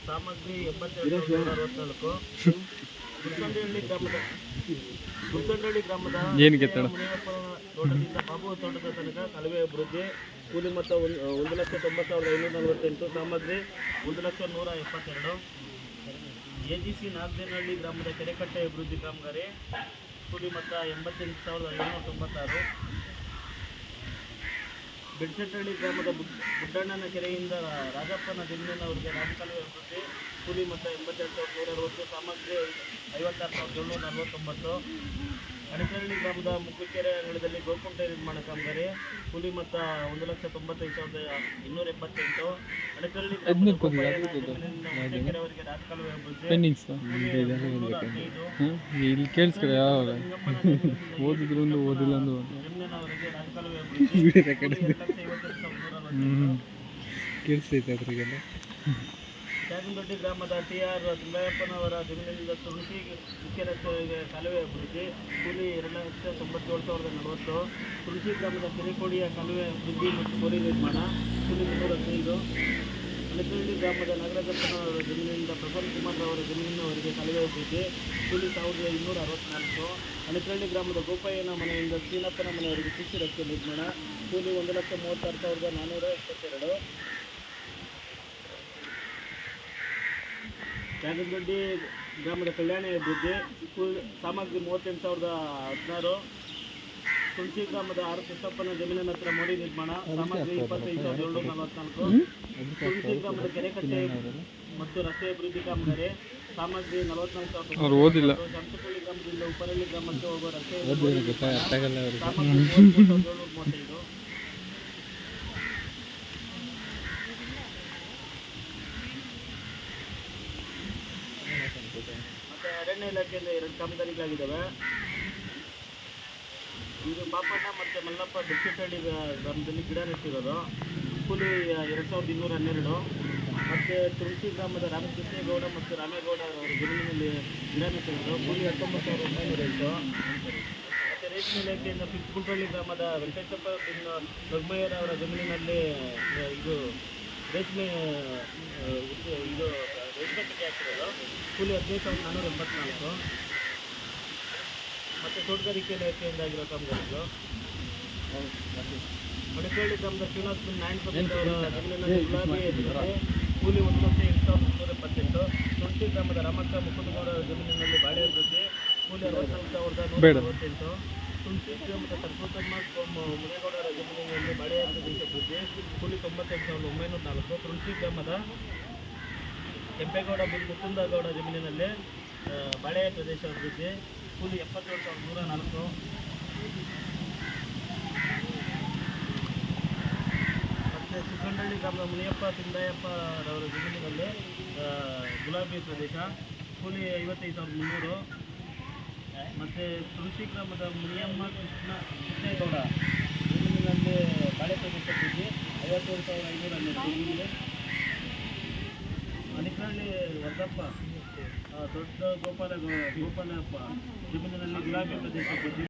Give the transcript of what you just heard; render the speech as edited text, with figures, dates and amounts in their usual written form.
ಸಾಮಗ್ರಿ 82,164. ಗುಲ್ಸಂಡಹಳ್ಳಿ ಗ್ರಾಮದ ಮುನಿಯಪ್ಪ ತೋಟದಿಂದ ಬಾಬು ತೋಟದ ತನಕ ಕಾಲುವೆ ಅಭಿವೃದ್ಧಿ. ಕೂಲಿ ಮೊತ್ತ 1,90,548. ಸಾಮಗ್ರಿ 1,172,000. AGC ನಾಗದೇನಹಳ್ಳಿ ಗ್ರಾಮದ ಕೆರೆಕಟ್ಟೆ ಅಭಿವೃದ್ಧಿ ಕಾಮಗಾರಿ. ಕೂಲಿ ಮೊತ್ತ 88,596. ಬೆಡ್ಸೆಟ್ಟಹಳ್ಳಿ ಗ್ರಾಮದ ಬುಡ್ಡಣ್ಣನ ಕೆರೆಯಿಂದ ರಾಜಪ್ಪನ ಜಮೀನಿನವರಿಗೆ ರಾಜಕಾಲುವೆ ಅಭಿವೃದ್ಧಿ. ಕೂಲಿ ಮೊತ್ತ 82,160. ಸಾಮಗ್ರಿ 56,749. ಅಣಕರಳ್ಳಿ ಗ್ರಾಮದ ಮುಕ್ಕುಕೆರೆ ಅಂಗಳದಲ್ಲಿ ಗೋಕುಂಟ ನಿರ್ಮಾಣ ಕಾಮಗಾರಿ. ಕೂಲಿ ಮೊತ್ತ 1,95,278. ಅಣಕರಳ್ಳಿ ಕೆರೆಯವರಿಗೆ ರಾಜಕಾಲುವೆ ಅಭಿವೃದ್ಧಿ. ಇಲ್ಲಿ ಕೇಳಿಸ್ಕೊ ಯಾವಾಗ ಓದಿದ್ರು ಓದಿಲ್ಲ ಅಂದು ಜಮೀನಿನವರಿಗೆ ರಾಜಕಾಲುವೆ ಅಭಿವೃದ್ಧಿ. 2,50,240. ಕೇಳಿಸ್ತೈತೆ ಅದ್ರಿಗೆಲ್ಲ. ತ್ಯಾಗನದೊಡ್ಡಿ ಗ್ರಾಮದ TR ತಿಮ್ಮಯ್ಯಪ್ಪನವರ ಜಮೀನಿನಿಂದ ತುಳಸಿ ಮುಖ್ಯ ರಸ್ತೆಗೆ ಕಾಲುವೆ ಅಭಿವೃದ್ಧಿ. ಕೂಲಿ 2,97,040. ತುಳಸಿ ಗ್ರಾಮದ ಕೆರೆಕೋಡಿಯ ಕಾಲುವೆ ಅಭಿವೃದ್ಧಿ ಮತ್ತು ಗೋರಿ ನಿರ್ಮಾಣ. ಕೂಲಿ 315. ಅಣಕರಳ್ಳಿ ಗ್ರಾಮದ ನಾಗರಾಜಪ್ಪನವರ ಜಮೀನಿನಿಂದ ಪ್ರಸನ್ನ ಕುಮಾರ್ ಅವರ ಜಮೀನಿನವರೆಗೆ ಕಾಲುವೆ ಅಭಿವೃದ್ಧಿ. ಕೂಲಿ 1,264. ಅಣಕರಳ್ಳಿ ಗ್ರಾಮದ ಗೋಪಯ್ಯನ ಮನೆಯಿಂದ ಸೀನಪ್ಪನ ಮನೆಯವರೆಗೆ ಸಿಸಿ ರಸ್ತೆ ನಿರ್ಮಾಣ. ಕೂಲಿ 1,36,472. ತ್ಯಾಗನದೊಡ್ಡಿ ಗ್ರಾಮದ ಕಲ್ಯಾಣಿ ಅಭಿವೃದ್ಧಿ. ಸಾಮಗ್ರಿ 38,016. ತುಳಸಿ ಗ್ರಾಮದ ಆರ್ ಕೃಷ್ಣಪ್ಪನ ಜಮೀನಿನ ಹತ್ರ ಮೋರಿ ನಿರ್ಮಾಣ. ಸಾಮಗ್ರಿ 25,744. ತುಳಸಿ ಗ್ರಾಮದ ಕೆರೆಕಟ್ಟೆ ಮತ್ತು ರಸ್ತೆ ಅಭಿವೃದ್ಧಿ ಕಾಮಗಾರಿ. ಸಾಮಗ್ರಿ 44,000. ಜಮಸಪಳ್ಳಿ ಗ್ರಾಮದಿಂದ ಉಪ್ಪರಳ್ಳಿ ಗ್ರಾಮಕ್ಕೆ ಹೋಗುವ ರಸ್ತೆ ಸಾಮಗ್ರಿ 33,735. ಮತ್ತು ಅರಣ್ಯ ಇಲಾಖೆಯಿಂದ 2 ಕಾಮಗಾರಿಗಳಾಗಿದ್ದಾವೆ. ಇದು ಪಾಪಣ್ಣ ಮತ್ತು ಮಲ್ಲಪ್ಪ ಬೆಡ್ಸೆಟ್ಟಹಳ್ಳಿ ಗ್ರಾಮದಲ್ಲಿ ಗಿಡ ನೆಟ್ಟಿರೋದು. ಕೂಲಿ 2,212. ಮತ್ತು ತುಳಸಿ ಗ್ರಾಮದ ರಾಮಕೃಷ್ಣೇಗೌಡ ಮತ್ತು ರಾಮೇಗೌಡ ಅವರ ಜಮೀನಿನಲ್ಲಿ ಗಿಡ ನೆಟ್ಟಿರೋದು. ಕೂಲಿ 19,908. ಮತ್ತು ರೇಷ್ಮೆ ಇಲಾಖೆಯಿಂದ ಪಿಚ್ಚಗುಂಟಹಳ್ಳಿ ಗ್ರಾಮದ ವೆಂಕಟಪ್ಪ ದೊಡ್ಮಯ್ಯರ ಅವರ ಜಮೀನಿನಲ್ಲಿ ಇದು ರೇಷ್ಮೆ ಕಟ್ಟೆ ಹಾಕಿರೋದು. ಕೂಲಿ 15,484. ಮತ್ತು ತೋಟಗಾರಿಕೆ ಇಲಾಖೆಯಿಂದ ಆಗಿರೋ ಕಾಮಗಾರಿಗಳು. ಅಣಕರಳ್ಳಿ ಗ್ರಾಮದ ಶ್ರೀನಿವಾಸ ನಾಯಣಸ್ವಾಮಿ ಅವರ ಜಮೀನಿನಲ್ಲಿ ಗುಲಾಬಿ ಅಭಿವೃದ್ಧಿ. ಕೂಲಿ 1,08,878. ತುಳಸಿ ಗ್ರಾಮದ ರಾಮಕ್ಕ ಮುಕುಂದಗೌಡ ಜಮೀನಿನಲ್ಲಿ ಬಾಳೆ ಅಭಿವೃದ್ಧಿ. ಕೂಲಿ 64,148. ತುಳಸಿ ಗ್ರಾಮದ ಸರ್ಕೋತ್ತಮ್ಮ ಮುನೇಗೌಡರ ಜಮೀನಿನಲ್ಲಿ ಬಾಳೆ ಪ್ರದೇಶ ಅಭಿವೃದ್ಧಿ. ಕೂಲಿ 98,904. ತುಳಸಿ ಗ್ರಾಮದ ಕೆಂಪೇಗೌಡ ಮುಕುಂದಗೌಡ ಜಮೀನಿನಲ್ಲಿ ಬಾಳೆ ಪ್ರದೇಶ ಅಭಿವೃದ್ಧಿ. ಕೂಲಿ 77,104. ಮತ್ತು ಸುಖಂಡಹಳ್ಳಿ ಗ್ರಾಮದ ಮುನಿಯಪ್ಪ ತಿಮ್ಮಯ್ಯಪ್ಪರವರ ಜಮೀನಿನಲ್ಲಿ ಗುಲಾಬಿ ಪ್ರದೇಶ. ಕೂಲಿ 55,300. ಮತ್ತು ತುಳಸಿ ಗ್ರಾಮದ ಮುನಿಯಮ್ಮ ಕೃಷ್ಣೇಗೌಡ ಜಮೀನಿನಲ್ಲಿ ಬಾಳೆ ಪ್ರದೇಶ ಅಭಿವೃದ್ಧಿ. 57,512. ಅಣಕರಳ್ಳಿ ವರ್ಧಪ್ಪ ದೊಡ್ಡ ಗೋಪಾಲಪ್ಪ ಜಮೀನಿನಲ್ಲಿ ಗುಲಾಬಿ ಪ್ರದೇಶ ಅಭಿವೃದ್ಧಿ.